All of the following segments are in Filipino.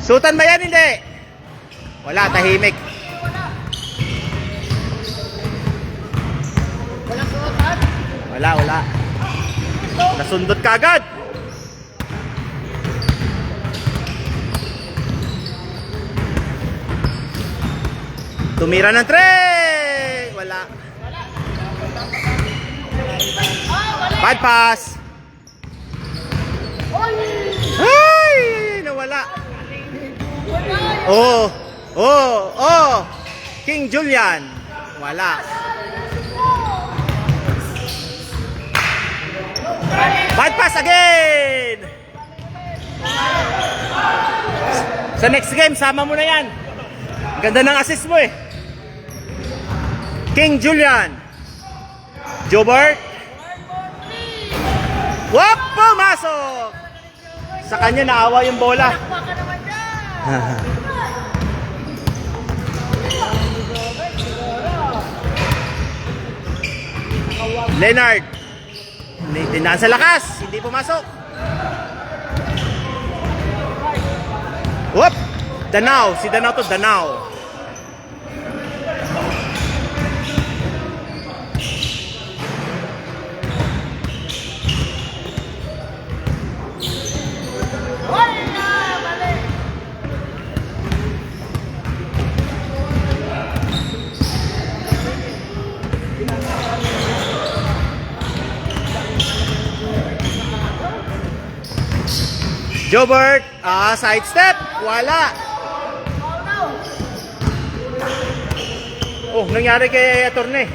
Sutan ba yan? Hindi. Wala, tahimik. Walang suotan. Wala. Nasundot ka agad. Tumira ng tray. Wala. Bad pass. Ay, nawala. Oh. King Julian. Wala. Bad pass again. Sa next game, sama mo na yan. Ganda ng assist mo eh. King Julian. Jobert. Wap! Pumasok! Sa kanya naawa yung bola. Baka naman dyan. Leonard. Tinaan sa lakas. Hindi pumasok. Whoop! Danao. Si Danao to Danao. Jobert, side step, wala. Oh, nangyari kay Atorne.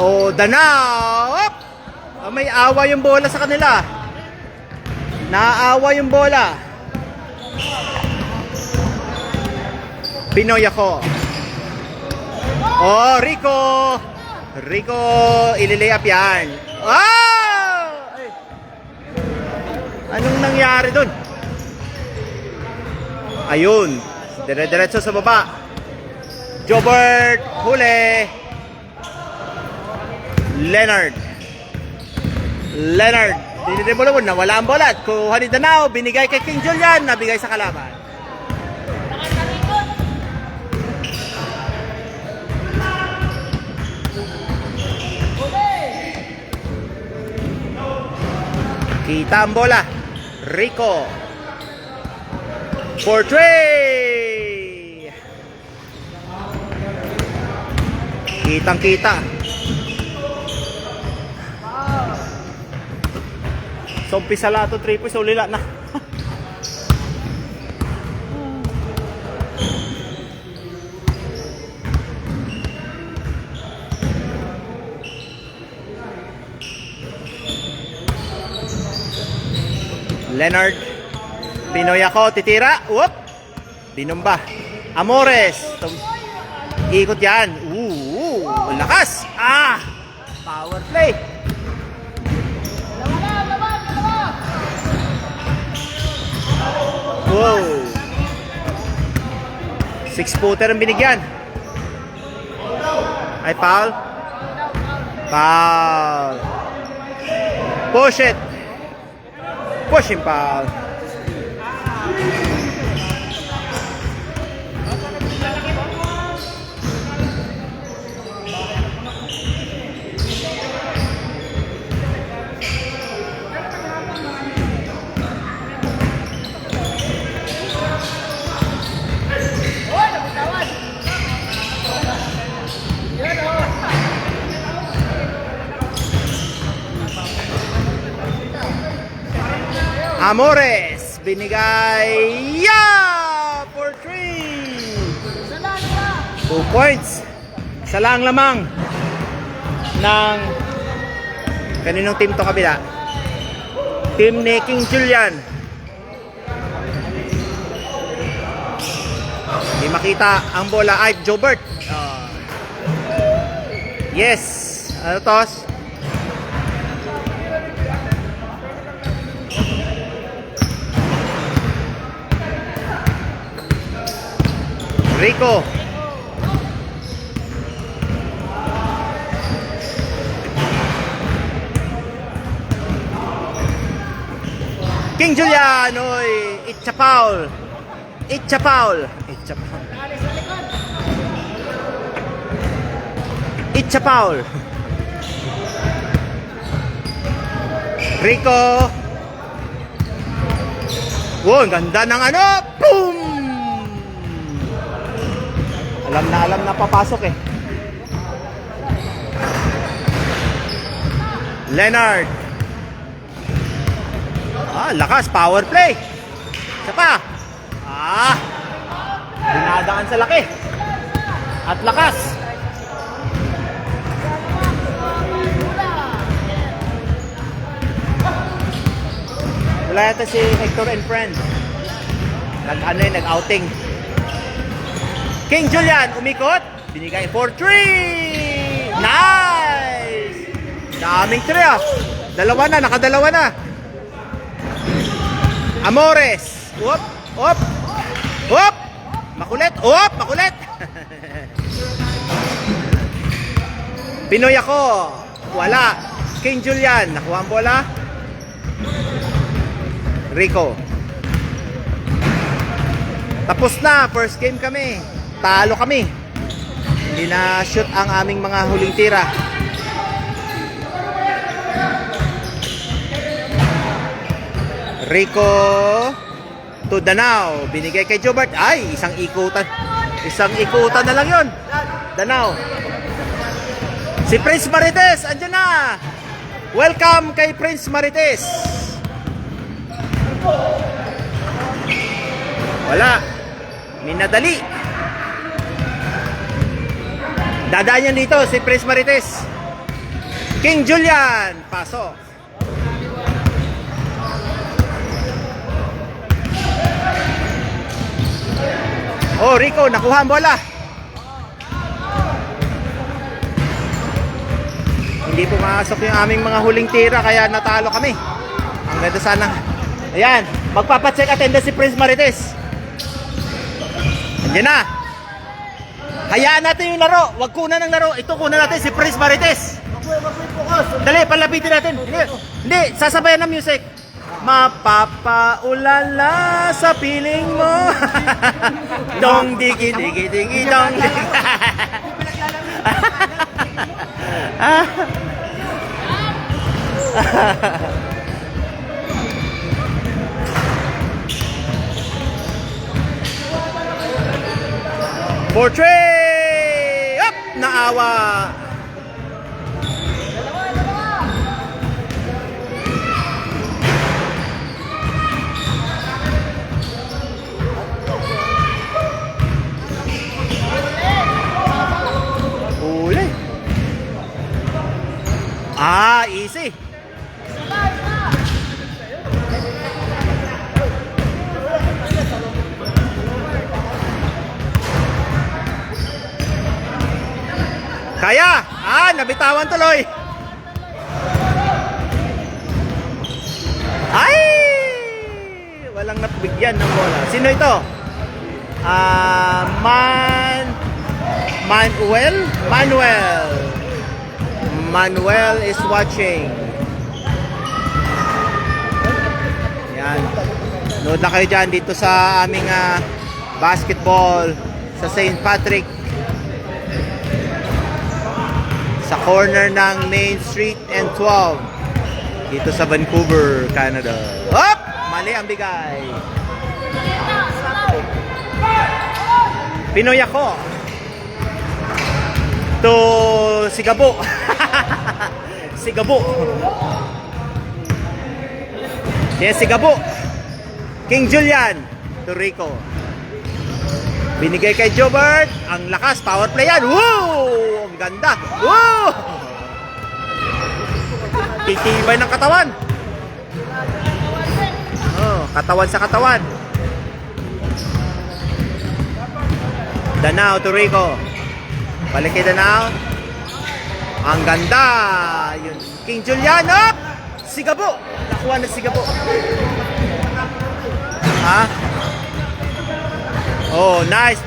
Oh, Danao! May awa yung bola sa kanila. Naawa yung bola. Pinoy ako. Oh, Rico, ililay-up yan. Oh! Ay. Anong nangyari dun? Ayun. Dire-diretso sa baba. Jobert, huli. Leonard, dinidibolo mo, nawala ang bola. Kuha ni Danao, binigay kay King Julian, nabigay sa kalaban. Kita ang bola. Rico. For three. Kitang-kita. So, umpisa lahat to 3 points, ulila na. Leonard. Pinoy ako, titira. Whoop! Binumba. Amores. Ikot yan. Lakas. Power play. Wow. 6-footer ang binigyan. Ay, foul. Foul. Push it. Pushing foul. Amores, binigay for 3. 2 points. Isa lang lamang ng kaninong team to kabila. Team ni King Julian. Hindi makita ang bola ay Jobert. Yes. Ano toss? Rico. King Julian, oy, it's a foul. It's a foul. It's a foul. It's a foul. Rico. Wow, ang ganda ng ano. Boom! Alam na papasok eh. Leonard. Lakas, power play. Isa pa. Dinadaan sa laki. At lakas. Wala yata si Hector and friend. Nag-outing. King Julian, umikot. Binigay for 3. Nice! Daming 3 Dalawa na, nakadalawa na. Amores. Whoop, whoop, whoop. Makulit, whoop, makulit. Pinoy ako. Wala. King Julian, nakuha ang bola. Rico. Tapos na, first game kami. Talo kami. Hindi na shoot ang aming mga huling tira. Rico to Danao. Binigay kay Jobert. Ay, isang ikutan. Isang ikutan na lang yun. Danao. Si Prince Marites, andyan na. Welcome kay Prince Marites. Wala. Minadali. Dadaan yan dito si Prince Marites. King Julian. Pasok. Oh, Rico, nakuha ang bola. Hindi pumasok yung aming mga huling tira kaya natalo kami. Ang ganda sana. Ayan, magpapacheck attendance si Prince Marites. Andiyan na. Hayaan natin yung laro. Wag kunan ng laro. Ito kunan natin si Prince Marites. Dali, palapitin natin. Hindi, sasabayan ng music. Mapapaulala sa piling mo. Dong digi digi digi dong. Portrait! Up! Naawa! Uli! Easy! Kaya! Nabitawan tuloy! Ay! Walang napibigyan ng bola. Sino ito? Manuel is watching. Yan. Nood na kayo dyan dito sa aming basketball sa St. Patrick. Sa corner ng Main Street and 12 dito sa Vancouver, Canada. Hop! Mali ang bigay. Pinoy ako. To Sigabo. Sigabo. Yes, Sigabo. King Julian to Rico. Binigay kay Jobert. Ang lakas, power play yan. Woo! Ang ganda. Woo! Titibay ng katawan. Katawan sa katawan. Danao to Rico. Balik kay Danao. Ang ganda. Yun. King Julian, up! Sigabo. Nakuha na Sigabo. Ha? Oh, nice.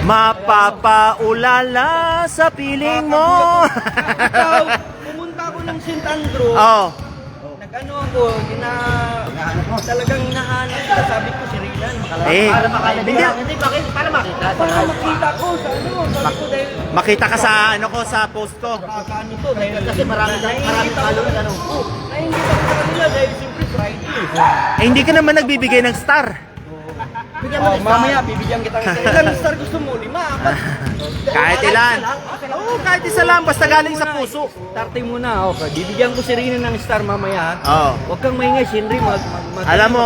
Mapapaulala sa piling mo. Pumunta ako ng St. Andrew. Oh. Nag-ano ako, talagang hinahanap ko. Sabi ko, si Rilan. Eh, Hindi, bakit? Para makita. Para makita ko sa ano. Sabi ko dahil, makita ka sa ano ko sa post ko. ano to. Kasi marami followers. Ano? Naingit ako sa kanila dahil siyempre Friday. Eh, hindi ka naman nagbibigay ng star. Bigyan mo mamaya, bibigyan kita ng star. Ilan star gusto mo? 5, 4? Kahit ilan. Oo, kahit isa lang. Basta galing sa puso. Starting muna, okay. Bibigyan ko si Rina ng star mamaya. Oo. Huwag kang maingay, Shinri. Alam mo,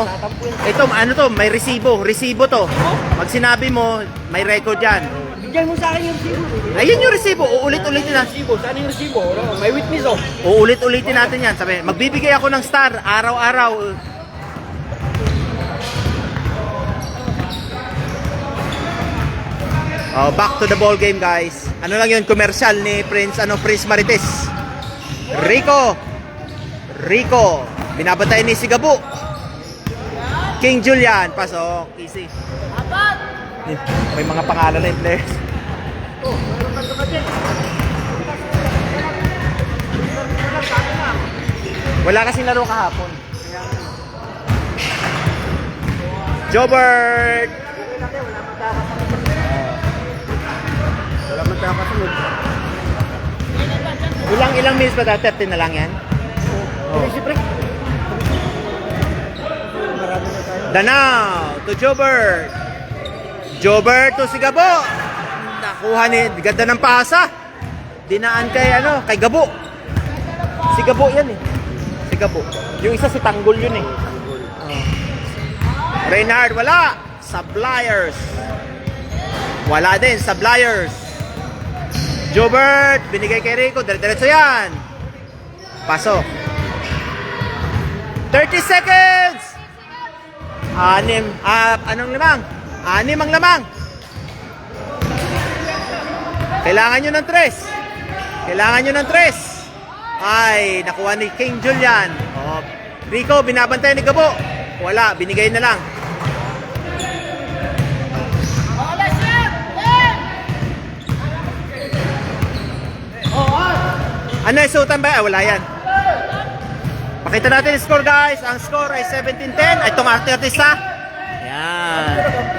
ito, ano to, may resibo. Resibo to. Pag sinabi mo, may record yan. Bigyan mo sa akin yung resibo. Ayun yung resibo. Uulit-ulitin na. Resibo, saan yung resibo? Ano, may witness oh. Uulit-ulitin natin yan. Sabi, magbibigay ako ng star araw-araw. Oh, back to the ball game, guys. Ano lang yun, commercial ni Prince Marites. Rico. Binabantay ni Sigabo. King Julian, pasok. Easy. May mga pangalan na yung players. Wala kasing laro kahapon. Jobert. Ilang minutes pa tayo? 13 na lang yan? Oh. Danao to Jobert. Jobert to si Gabo. Nakuha ni, ganda ng pasa. Dinaan kay Gabo. Si Gabo yan eh. Si Gabo. Yung isa si Tanggol yun eh. Reynard, wala. Sabliers. Wala din, Sabliers. Jobert, binigay kay Rico. Diretso yan. Pasok. 30 seconds. 6. Anong lamang? 6 ang lamang. Kailangan nyo ng 3. Ay, nakuha ni King Julian. Oh, Rico, binabantay ni Gabo. Wala, binigay na lang. Ano yung sutan ba? Wala yan. Pakita natin yung score, guys. Ang score ay 17-10. Ay, itong artista. Yan.